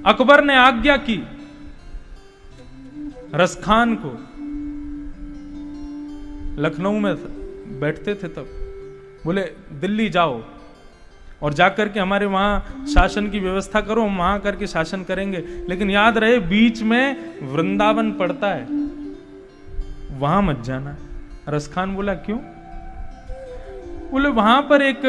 अकबर ने आज्ञा की रसखान को, लखनऊ में बैठते थे तब, बोले दिल्ली जाओ और जाकर के हमारे वहां शासन की व्यवस्था करो, हम वहां करके शासन करेंगे, लेकिन याद रहे बीच में वृंदावन पड़ता है, वहां मत जाना। रसखान बोला क्यों? बोले वहां पर एक,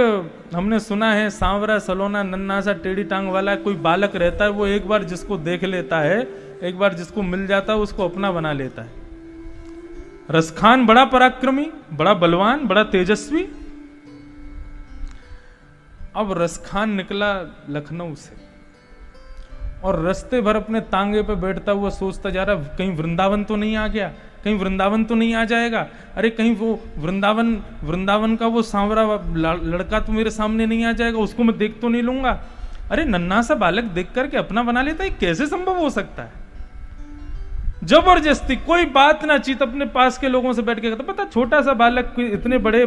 हमने सुना है, सांवरा सलोना नन्ना सा टेढ़ी टांग वाला कोई बालक रहता है, वो एक बार जिसको देख लेता है, एक बार जिसको मिल जाता है उसको अपना बना लेता है। रसखान बड़ा पराक्रमी, बड़ा बलवान, बड़ा तेजस्वी। अब रसखान निकला लखनऊ से और रास्ते भर अपने तांगे पे बैठता हुआ सोचता जा रहा, कहीं वृंदावन तो नहीं आ गया, कहीं वृंदावन तो नहीं आ जाएगा, अरे कहीं वो वृंदावन का वो सांवरा लड़का तो मेरे सामने नहीं आ जाएगा, उसको मैं देख तो नहीं लूंगा। अरे नन्हा सा बालक देख करके अपना बना लेता है, कैसे संभव हो सकता है? जबरदस्ती, कोई बात ना चीत, अपने पास के लोगों से बैठ के कहता, पता छोटा सा बालक इतने बड़े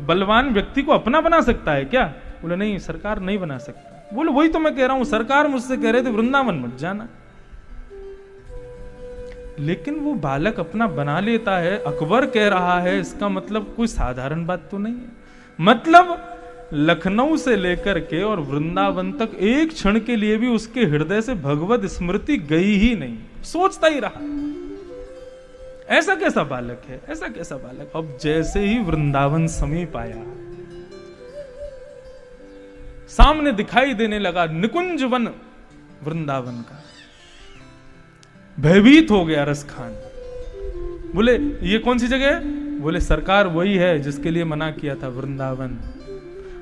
बलवान व्यक्ति को अपना बना सकता है क्या? बोले नहीं सरकार, नहीं बना सकता। बोले वही तो मैं कह रहा हूं, सरकार मुझसे कह रहे थे वृंदावन मत जाना, लेकिन वो बालक अपना बना लेता है, अकबर कह रहा है, इसका मतलब कोई साधारण बात तो नहीं है। मतलब लखनऊ से लेकर के और वृंदावन तक एक क्षण के लिए भी उसके हृदय से भगवत स्मृति गई ही नहीं, सोचता ही रहा, ऐसा कैसा बालक है, ऐसा कैसा बालक। अब जैसे ही वृंदावन समीप आया, सामने दिखाई देने लगा निकुंज वन वृंदावन का, भयभीत हो गया रसखान। बोले ये कौन सी जगह है? बोले सरकार वही है जिसके लिए मना किया था, वृंदावन।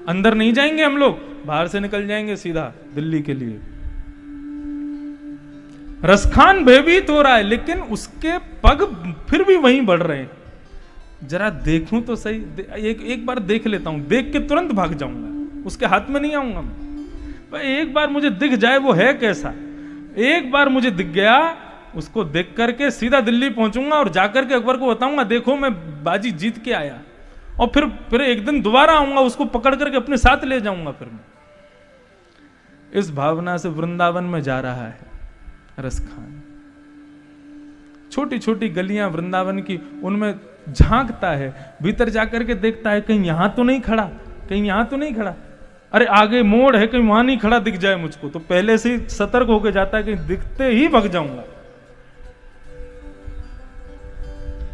अंदर नहीं जाएंगे हम लोग, बाहर से निकल जाएंगे सीधा दिल्ली के लिए। रसखान भयभीत हो रहा है, लेकिन उसके पग फिर भी वहीं बढ़ रहे हैं। जरा देखूं तो सही, एक बार देख लेता हूं, देख के तुरंत भाग जाऊंगा, उसके हाथ में नहीं आऊंगा मैं। एक बार मुझे दिख जाए वो है कैसा, एक बार मुझे दिख गया, उसको देख करके सीधा दिल्ली पहुंचूंगा और जाकर के अकबर को बताऊंगा, देखो मैं बाजी जीत के आया। और फिर एक दिन दोबारा आऊंगा, उसको पकड़ करके अपने साथ ले जाऊंगा। फिर मैं इस भावना से वृंदावन में जा रहा है रसखान। छोटी छोटी गलियां वृंदावन की, उनमें झांकता है, भीतर जाकर के देखता है कहीं यहां तो नहीं खड़ा, कहीं यहां तो नहीं खड़ा, अरे आगे मोड़ है, कहीं वहां नहीं खड़ा दिख जाए मुझको, तो पहले से ही सतर्क होकर जाता है, कहीं दिखते ही भग जाऊंगा।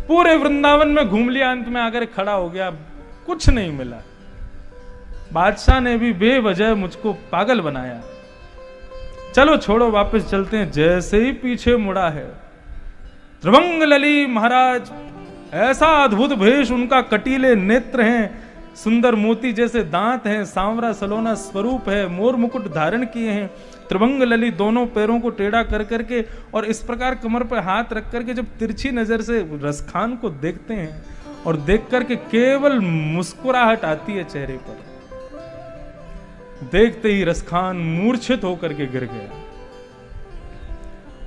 पूरे वृंदावन में घूम लिया, अंत में आकर खड़ा हो गया, कुछ नहीं मिला। बादशाह ने भी बेवजह मुझको पागल बनाया, चलो छोड़ो वापस चलते हैं। जैसे ही पीछे मुड़ा है, त्रिभंगलली महाराज, ऐसा अद्भुत भेष उनका, कटीले नेत्र हैं, सुंदर मोती जैसे दांत हैं, सांवरा सलोना स्वरूप है, मोर मुकुट धारण किए हैं, त्रिभंगलली दोनों पैरों को टेढ़ा कर करके और इस प्रकार कमर पर हाथ रख करके जब तिरछी नजर से रसखान को देखते हैं और देख करके केवल मुस्कुराहट आती है चेहरे पर, देखते ही रसखान मूर्छित होकर के गिर गया।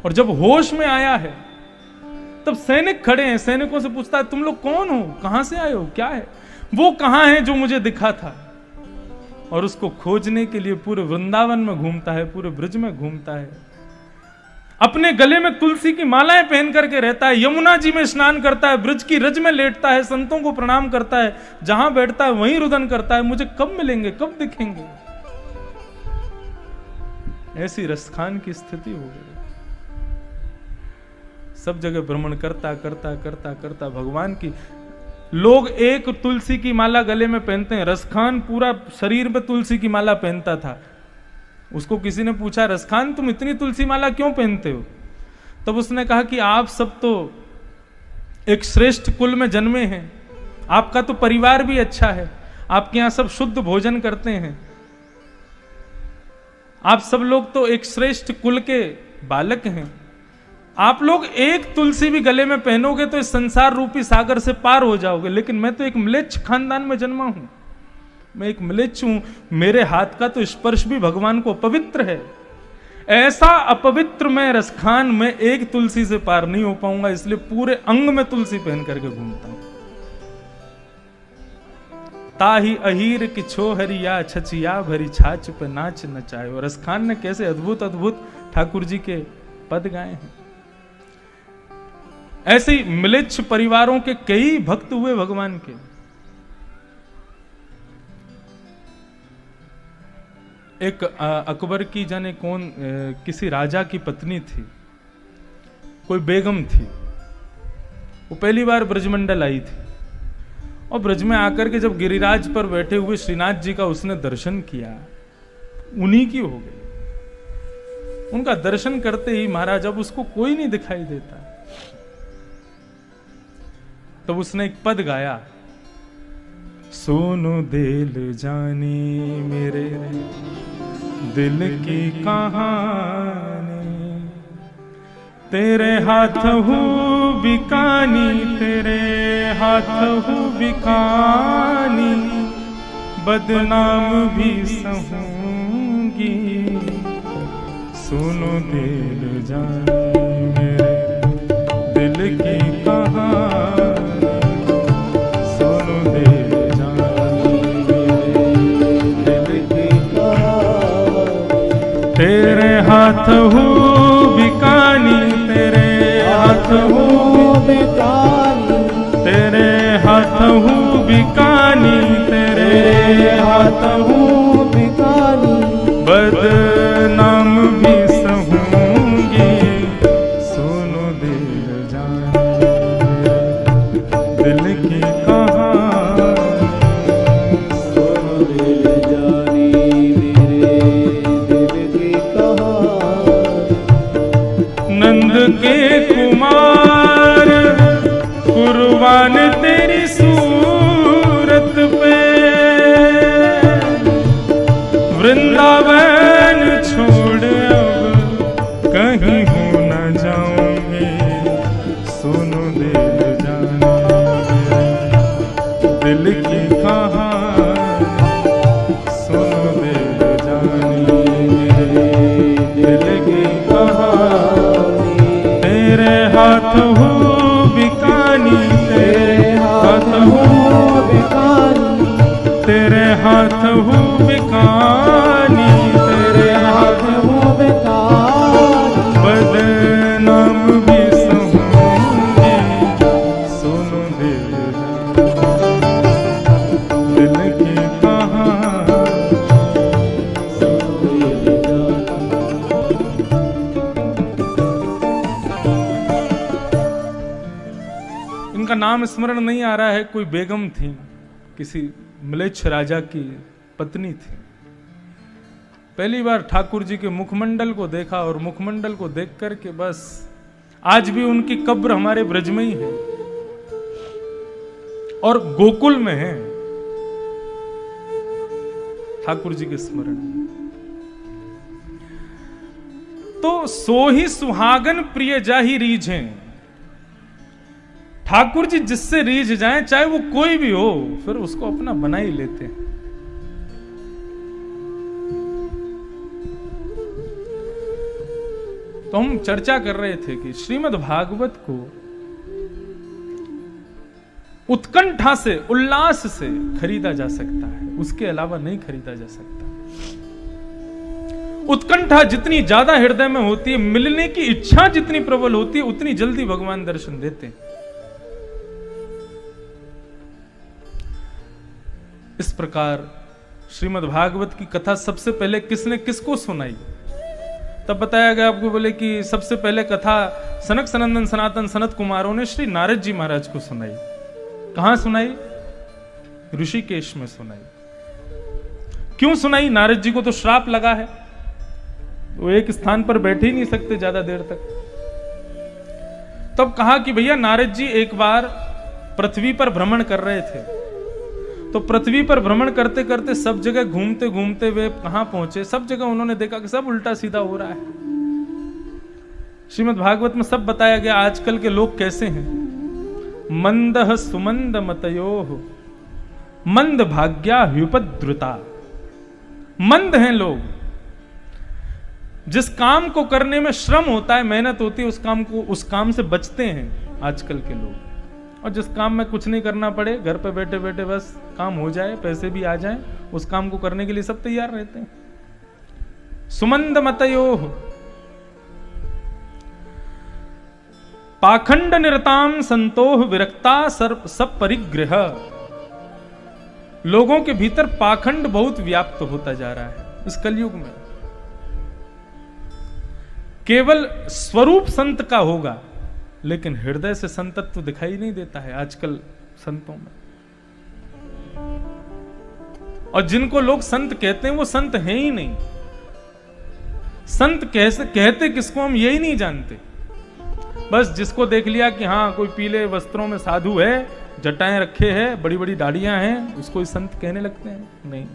और जब होश में आया है तब सैनिक खड़े हैं, सैनिकों से पूछता है तुम लोग कौन हो, कहां से आए हो, क्या है, वो कहां है जो मुझे दिखा था। और उसको खोजने के लिए पूरे वृंदावन में घूमता है, पूरे ब्रज में घूमता है, अपने गले में तुलसी की मालाएं पहन करके रहता है, यमुना जी में स्नान करता है, ब्रज की रज में लेटता है, संतों को प्रणाम करता है, जहां बैठता है वहीं रुदन करता है, मुझे कब मिलेंगे, कब दिखेंगे। ऐसी रसखान की स्थिति हो गई। सब जगह भ्रमण करता करता करता करता भगवान की, लोग एक तुलसी की माला गले में पहनते हैं, रसखान पूरा शरीर में तुलसी की माला पहनता था। उसको किसी ने पूछा रसखान तुम इतनी तुलसी माला क्यों पहनते हो? तब उसने कहा कि आप सब तो एक श्रेष्ठ कुल में जन्मे हैं, आपका तो परिवार भी अच्छा है, आपके यहां सब शुद्ध भोजन करते हैं, आप सब लोग तो एक श्रेष्ठ कुल के बालक हैं, आप लोग एक तुलसी भी गले में पहनोगे तो इस संसार रूपी सागर से पार हो जाओगे। लेकिन मैं तो एक म्लेच्छ खानदान में जन्मा हूं, मैं एक म्लेच्छ हूं, मेरे हाथ का तो स्पर्श भी भगवान को पवित्र है। ऐसा अपवित्र मैं रसखान में एक तुलसी से पार नहीं हो पाऊंगा, इसलिए पूरे अंग में तुलसी पहन करके घूमता हूं, ताही अहीर की छोहरिया छचिया भरी छाछ पे नाच नचाए। और रस खान ने कैसे अद्भुत अद्भुत ठाकुर जी के पद गाए हैं। ऐसे ही म्लेच्छ परिवारों के कई भक्त हुए भगवान के। एक अकबर की जाने कौन किसी राजा की पत्नी थी, कोई बेगम थी। वो पहली बार ब्रजमंडल आई थी और ब्रज में आकर के जब गिरिराज पर बैठे हुए श्रीनाथ जी का उसने दर्शन किया, उन्हीं की हो गई। उनका दर्शन करते ही महाराज अब उसको कोई नहीं दिखाई देता। तब उसने एक पद गाया, सोनो दिल जानी मेरे दिल की कहानी, तेरे हाथ हूँ बिकानी, तेरे हाथ हूँ बिकानी, बदनाम भी सहूंगी, सुनो दिल जानी मेरे दिल की कहानी, सुनो दिल जानी मेरे दिल की कहानी, तेरे हाथ हूँ बिकानी, तेरे हाथ हूँ बिकानी, तेरे हाथ हूँ बिकानी, तेरे हाथ हूँ बिकानी, बदनाम भी सहूंगी, सुनो दिल जानी दिल की कहानी, सुनो दिल जानी मेरे दिल की कहानी। नंद के कुमार कुर्बान तेरी सूरत पे, वृंदावन छोड़ अब कहीं हो न जाऊंगी, सुनो दिल जानी दिल की कहानी, सुनो दिल जानी दिल की कहानी, तेरे हाथ हूँ बिकानी, तेरे हाथ हूँ बिकानी, तेरे हाथ हूँ बिकानी, तेरे हाथ हूँ बिकानी, बदनाम भी सहूंगी, सुनो दिल दिल की कहानी, सुनो दिल। इनका नाम स्मरण नहीं आ रहा है। कोई बेगम थी, किसी म्लेच्छ राजा की पत्नी थी। पहली बार ठाकुर जी के मुखमंडल को देखा और मुखमंडल को देख करके बस आज भी उनकी कब्र हमारे ब्रज में ही है और गोकुल में है, ठाकुर जी के स्मरण में। तो सो ही सुहागन प्रिय जाही रीझें, ठाकुर जी जिससे रीझ जाए चाहे वो कोई भी हो, फिर उसको अपना बना ही लेते हैं। तो हम चर्चा कर रहे थे कि श्रीमद् भागवत को उत्कंठा से, उल्लास से खरीदा जा सकता है, उसके अलावा नहीं खरीदा जा सकता। उत्कंठा जितनी ज्यादा हृदय में होती है, मिलने की इच्छा जितनी प्रबल होती है, उतनी जल्दी भगवान दर्शन देते हैं। इस प्रकार श्रीमद् भागवत की कथा सबसे पहले किसने किसको सुनाई? तब बताया गया आपको, बोले कि सबसे पहले कथा सनक सनंदन सनातन सनत कुमारों ने श्री नारद जी महाराज को सुनाई। कहां सुनाई? ऋषिकेश में सुनाई। क्यों सुनाई? नारद जी को तो श्राप लगा है, वो एक स्थान पर बैठ ही नहीं सकते ज्यादा देर तक। तब कहा कि भैया नारद जी एक बार पृथ्वी पर भ्रमण कर रहे थे, तो पृथ्वी पर भ्रमण करते करते सब जगह घूमते घूमते वे कहां पहुंचे, सब जगह उन्होंने देखा कि सब उल्टा सीधा हो रहा है। श्रीमद् भागवत में सब बताया गया आजकल के लोग कैसे हैं। मंदः सुमंद मतयोः मंद भाग्या व्युपद्रुता। मंद हैं लोग, जिस काम को करने में श्रम होता है, मेहनत होती है, उस काम से बचते हैं आजकल के लोग। और जिस काम में कुछ नहीं करना पड़े, घर पे बैठे बैठे बस काम हो जाए, पैसे भी आ जाएं, उस काम को करने के लिए सब तैयार रहते हैं। सुमंद मतयोः पाखंड निरताम संतोह विरक्ता सब परिग्रह। लोगों के भीतर पाखंड बहुत व्याप्त होता जा रहा है इस कलयुग में। केवल स्वरूप संत का होगा, लेकिन हृदय से संतत्व तो दिखाई नहीं देता है आजकल संतों में। और जिनको लोग संत कहते हैं वो संत हैं ही नहीं। संत कैसे कहते किसको हम यही नहीं जानते। बस जिसको देख लिया कि हाँ कोई पीले वस्त्रों में साधु है, जटाएं रखे हैं, बड़ी बड़ी दाढ़ियां हैं, उसको ही संत कहने लगते हैं। नहीं,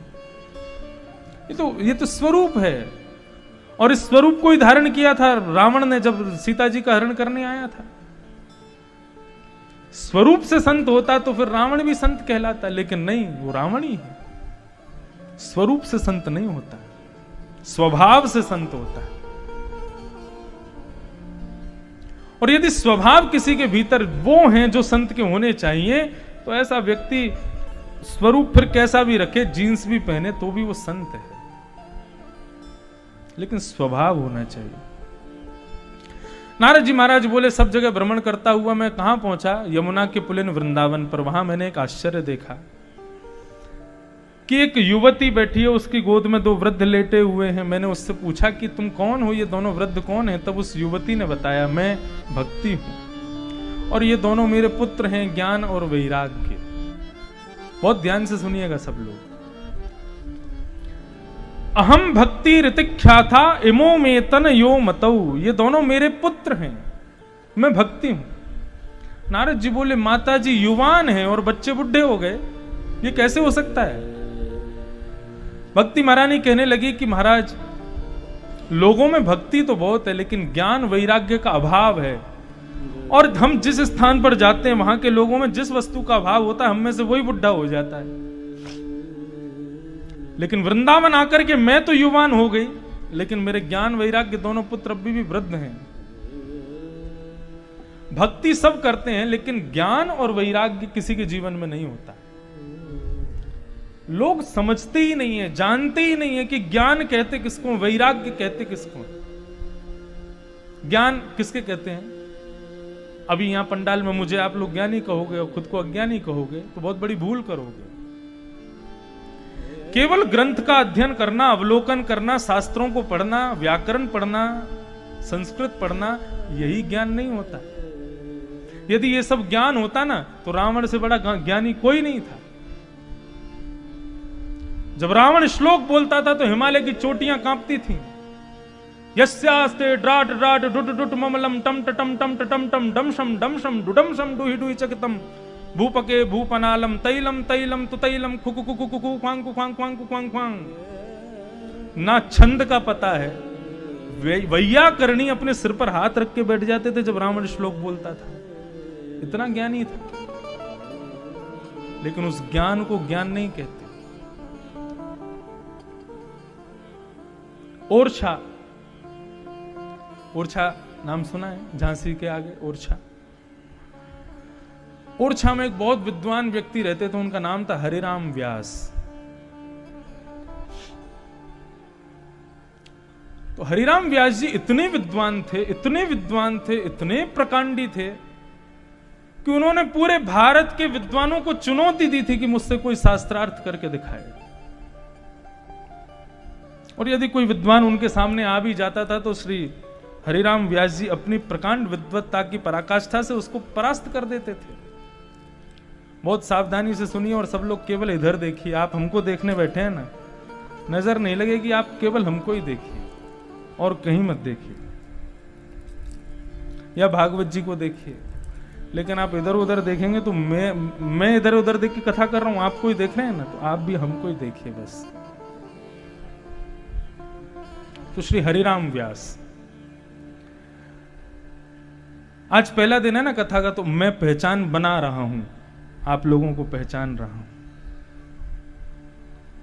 ये तो स्वरूप है। और इस स्वरूप को ही धारण किया था रावण ने जब सीता जी का हरण करने आया था। स्वरूप से संत होता तो फिर रावण भी संत कहलाता, लेकिन नहीं, वो रावण ही है। स्वरूप से संत नहीं होता, स्वभाव से संत होता है। और यदि स्वभाव किसी के भीतर वो हैं जो संत के होने चाहिए, तो ऐसा व्यक्ति स्वरूप फिर कैसा भी रखे, जीन्स भी पहने तो भी वो संत है, लेकिन स्वभाव होना चाहिए। नारद जी महाराज बोले, सब जगह भ्रमण करता हुआ मैं कहां पहुंचा? यमुना के पुलिन वृंदावन पर। वहां मैंने एक आश्चर्य देखा कि एक युवती बैठी है, उसकी गोद में 2 वृद्ध लेटे हुए हैं। मैंने उससे पूछा कि तुम कौन हो, ये दोनों वृद्ध कौन हैं? तब उस युवती ने बताया, मैं भक्ति हूं और ये दोनों मेरे पुत्र हैं, ज्ञान और वैराग्य। बहुत ध्यान से सुनिएगा सब लोग। अहम भक्ति ऋतिख्याथा इमो में तन यो मतौ। ये दोनों मेरे पुत्र हैं, मैं भक्ति हूं। नारद जी बोले, माता जी युवान हैं और बच्चे बुढ़े हो गए, ये कैसे हो सकता है? भक्ति महारानी कहने लगी कि महाराज, लोगों में भक्ति तो बहुत है, लेकिन ज्ञान वैराग्य का अभाव है। और हम जिस स्थान पर जाते हैं वहां के लोगों में जिस वस्तु का अभाव होता है, हम में से वही बुढ़ा हो जाता है। लेकिन वृंदावन आकर के मैं तो युवान हो गई, लेकिन मेरे ज्ञान वैराग्य दोनों पुत्र अभी भी वृद्ध हैं। भक्ति सब करते हैं, लेकिन ज्ञान और वैराग्य किसी के जीवन में नहीं होता। लोग समझते ही नहीं है, जानते ही नहीं है कि ज्ञान कहते किसको, वैराग्य कहते किसको। ज्ञान किसके कहते हैं? अभी यहां पंडाल में मुझे आप लोग ज्ञानी कहोगे और खुद को अज्ञानी कहोगे तो बहुत बड़ी भूल करोगे। केवल ग्रंथ का अध्ययन करना, अवलोकन करना, शास्त्रों को पढ़ना, व्याकरण पढ़ना, संस्कृत पढ़ना, यही ज्ञान नहीं होता। यदि ये सब ज्ञान होता ना, तो रावण से बड़ा ज्ञानी कोई नहीं था। जब रावण श्लोक बोलता था तो हिमालय की चोटियां कांपती थीं। यस्यास्ते ड्राट ड्राट डुट डुट ममलम टम टम टम टम टम डमशम डमशम डुडमशम डुहि डुहि चकतम भूपके भूपनालम तैलम तैलम तुतैलम खुकु खुकु खुकु ख्वांग ख्वांग ख्वांग ख्वांग ख्वांग। ना छंद का पता है, वैयाकरणी अपने सिर पर हाथ रख के बैठ जाते थे जब रावण श्लोक बोलता था। इतना ज्ञानी था, लेकिन उस ज्ञान को ज्ञान नहीं कहते। ओरछा, ओरछा नाम सुना है? झांसी के आगे ओरछा। ओरछा में एक बहुत विद्वान व्यक्ति रहते थे, उनका नाम था हरिराम व्यास। तो हरिराम व्यास जी इतने विद्वान थे, इतने विद्वान थे, इतने प्रकांडी थे कि उन्होंने पूरे भारत के विद्वानों को चुनौती दी थी कि मुझसे कोई शास्त्रार्थ करके दिखाए। और यदि कोई विद्वान उनके सामने आ भी जाता था तो श्री हरिराम व्यास जी अपनी प्रकांड विद्वत्ता की पराकाष्ठा से उसको परास्त कर देते थे। बहुत सावधानी से सुनिए और सब लोग केवल इधर देखिए। आप हमको देखने बैठे हैं ना, नजर नहीं लगेगी, आप केवल हमको ही देखिए और कहीं मत देखिए, या भागवत जी को देखिए। लेकिन आप इधर उधर देखेंगे तो मैं इधर उधर देख के कथा कर रहा हूं, आपको ही देख रहे हैं ना, तो आप भी हमको ही देखिए बस। तो श्री हरिराम व्यास, आज पहला दिन है ना कथा का, तो मैं पहचान बना रहा हूं, आप लोगों को पहचान रहा हूं।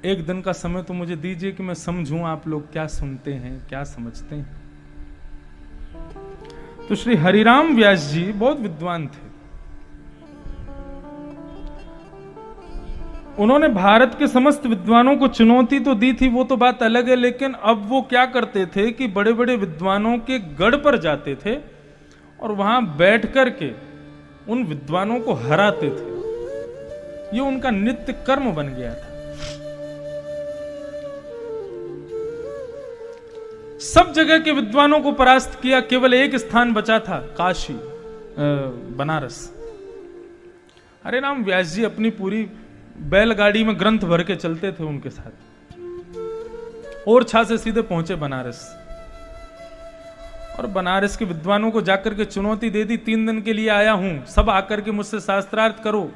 एक दिन का समय तो मुझे दीजिए कि मैं समझूं आप लोग क्या सुनते हैं, क्या समझते हैं। तो श्री हरिराम व्यास जी बहुत विद्वान थे। उन्होंने भारत के समस्त विद्वानों को चुनौती तो दी थी, वो तो बात अलग है, लेकिन अब वो क्या करते थे कि बड़े बड़े विद्वानों के गढ़ पर जाते थे और वहां बैठ कर के उन विद्वानों को हराते थे। ये उनका नित्य कर्म बन गया था। सब जगह के विद्वानों को परास्त किया, केवल एक स्थान बचा था, काशी, बनारस। हरिराम व्यास जी अपनी पूरी बैलगाड़ी में ग्रंथ भर के चलते थे उनके साथ, और छा से सीधे पहुंचे बनारस। और बनारस के विद्वानों को जाकर के चुनौती दे दी, 3 दिन के लिए आया हूं, सब आकर के मुझसे शास्त्रार्थ करो।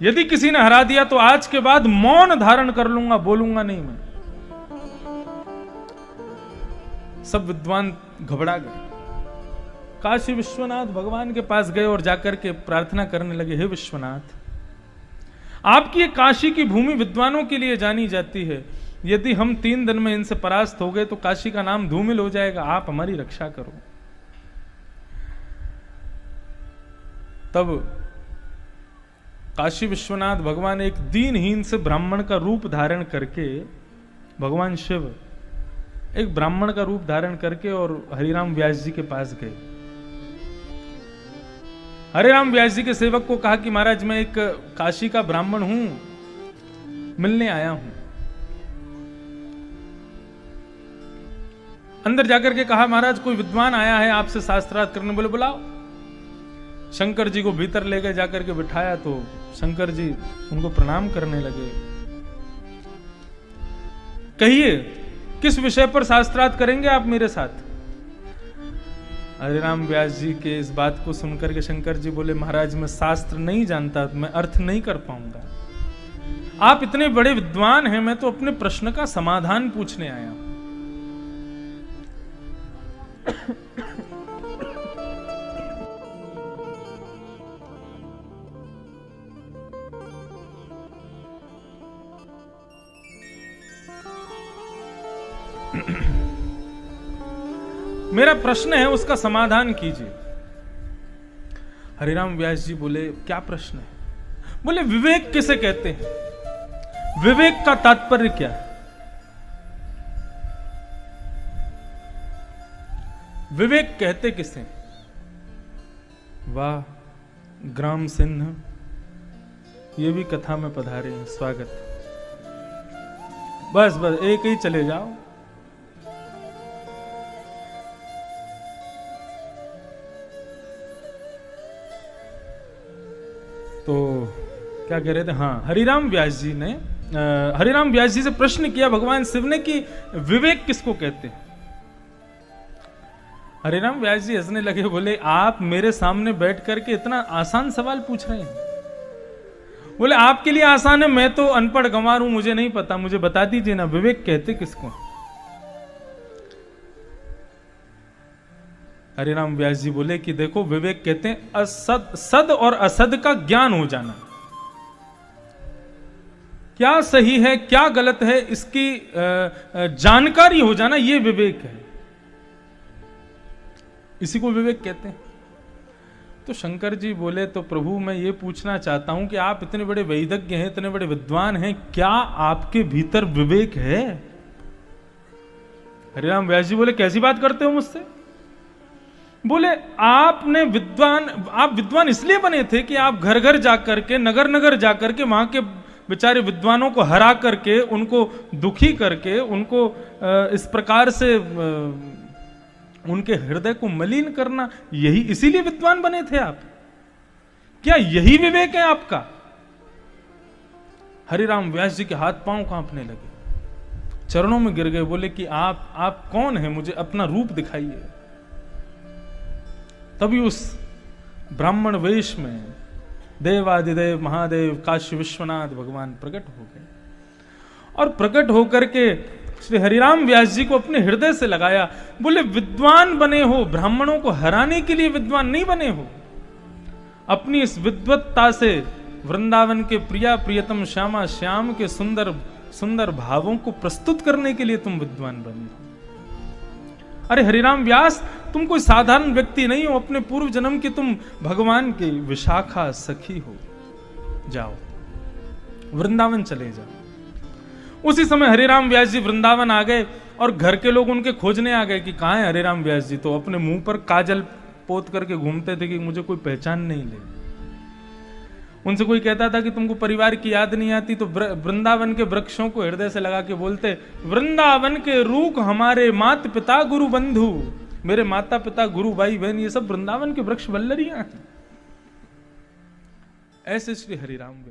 यदि किसी ने हरा दिया तो आज के बाद मौन धारण कर लूंगा, बोलूंगा नहीं मैं। सब विद्वान घबरा गए, काशी विश्वनाथ भगवान के पास गए और जाकर के प्रार्थना करने लगे, हे विश्वनाथ, आपकी ये काशी की भूमि विद्वानों के लिए जानी जाती है, यदि हम 3 दिन में इनसे परास्त हो गए तो काशी का नाम धूमिल हो जाएगा, आप हमारी रक्षा करो। तब काशी विश्वनाथ भगवान एक दीनहीन से ब्राह्मण का रूप धारण करके, भगवान शिव एक ब्राह्मण का रूप धारण करके और हरिराम व्यास जी के पास गए। हरिराम व्यास जी के सेवक को कहा कि महाराज मैं एक काशी का ब्राह्मण हूं, मिलने आया हूं। अंदर जाकर के कहा महाराज कोई विद्वान आया है आपसे शास्त्रार्थ करने, बोले बुलाओ। शंकर जी को भीतर ले गए, जाकर के बिठाया तो शंकर जी उनको प्रणाम करने लगे। कहिए किस विषय पर शास्त्रार्थ करेंगे आप मेरे साथ? हरिराम व्यास जी के इस बात को सुनकर के शंकर जी बोले महाराज मैं शास्त्र नहीं जानता, मैं अर्थ नहीं कर पाऊंगा। आप इतने बड़े विद्वान हैं, मैं तो अपने प्रश्न का समाधान पूछने आया हूं। मेरा प्रश्न है, उसका समाधान कीजिए। हरिराम व्यास जी बोले क्या प्रश्न है? बोले विवेक किसे कहते हैं, विवेक का तात्पर्य क्या है? विवेक कहते किसे? वाह, ग्राम सिंह ये भी कथा में पधारे हैं, स्वागत। बस बस एक ही चले जाओ। तो क्या कह रहे थे? हाँ, हरिराम व्यास जी ने हरिराम व्यास जी से प्रश्न किया भगवान शिव ने कि विवेक किसको कहते हैं? हरिराम व्यास जी हंसने लगे, बोले आप मेरे सामने बैठ करके इतना आसान सवाल पूछ रहे हैं? बोले आपके लिए आसान है, मैं तो अनपढ़ गंवार हूं, मुझे नहीं पता, मुझे बता दीजिए ना, विवेक कहते किसको? हरिराम व्यास जी बोले कि देखो विवेक कहते हैं असद, सद और असद का ज्ञान हो जाना, क्या सही है क्या गलत है इसकी जानकारी हो जाना, ये विवेक है, इसी को विवेक कहते हैं। तो शंकर जी बोले तो प्रभु मैं ये पूछना चाहता हूं कि आप इतने बड़े वैदज्ञ हैं, इतने बड़े विद्वान हैं, क्या आपके भीतर विवेक है? हरिराम व्यास जी बोले कैसी बात करते हो मुझसे? बोले आप विद्वान इसलिए बने थे कि आप घर घर जाकर के, नगर नगर जाकर के वहां के बेचारे विद्वानों को हरा करके, उनको दुखी करके, उनको इस प्रकार से उनके हृदय को मलिन करना, यही इसीलिए विद्वान बने थे आप? क्या यही विवेक है आपका? हरिराम व्यास जी के हाथ पांव कांपने लगे, चरणों में गिर गए, बोले कि आप कौन हैं, मुझे अपना रूप दिखाइए। तभी उस ब्राह्मण वेश में देवादिदेव महादेव काशी विश्वनाथ भगवान प्रकट हो गए और प्रकट होकर के श्री हरिराम व्यास जी को अपने हृदय से लगाया। बोले विद्वान बने हो, ब्राह्मणों को हराने के लिए विद्वान नहीं बने हो, अपनी इस विद्वत्ता से वृंदावन के प्रिया प्रियतम श्यामा श्याम के सुंदर सुंदर भावों को प्रस्तुत करने के लिए तुम विद्वान बने हो। अरे हरिराम व्यास, तुम कोई साधारण व्यक्ति नहीं हो, अपने पूर्व जन्म के तुम भगवान की विशाखा सखी हो। जाओ, वृंदावन चले जाओ। उसी समय हरिराम व्यास जी वृंदावन आ गए और घर के लोग उनके खोजने आ गए कि कहाँ है हरिराम व्यास जी। तो अपने मुंह पर काजल पोत करके घूमते थे कि मुझे कोई पहचान नहीं ले। उनसे कोई कहता था कि तुमको परिवार की याद नहीं आती, तो वृंदावन के वृक्षों को हृदय से लगा के बोलते, वृंदावन के रूख हमारे माता पिता गुरु बंधु। मेरे माता पिता गुरु भाई बहन ये सब वृंदावन के वृक्ष वल्लरियां हैं। ऐसे श्री हरिराम।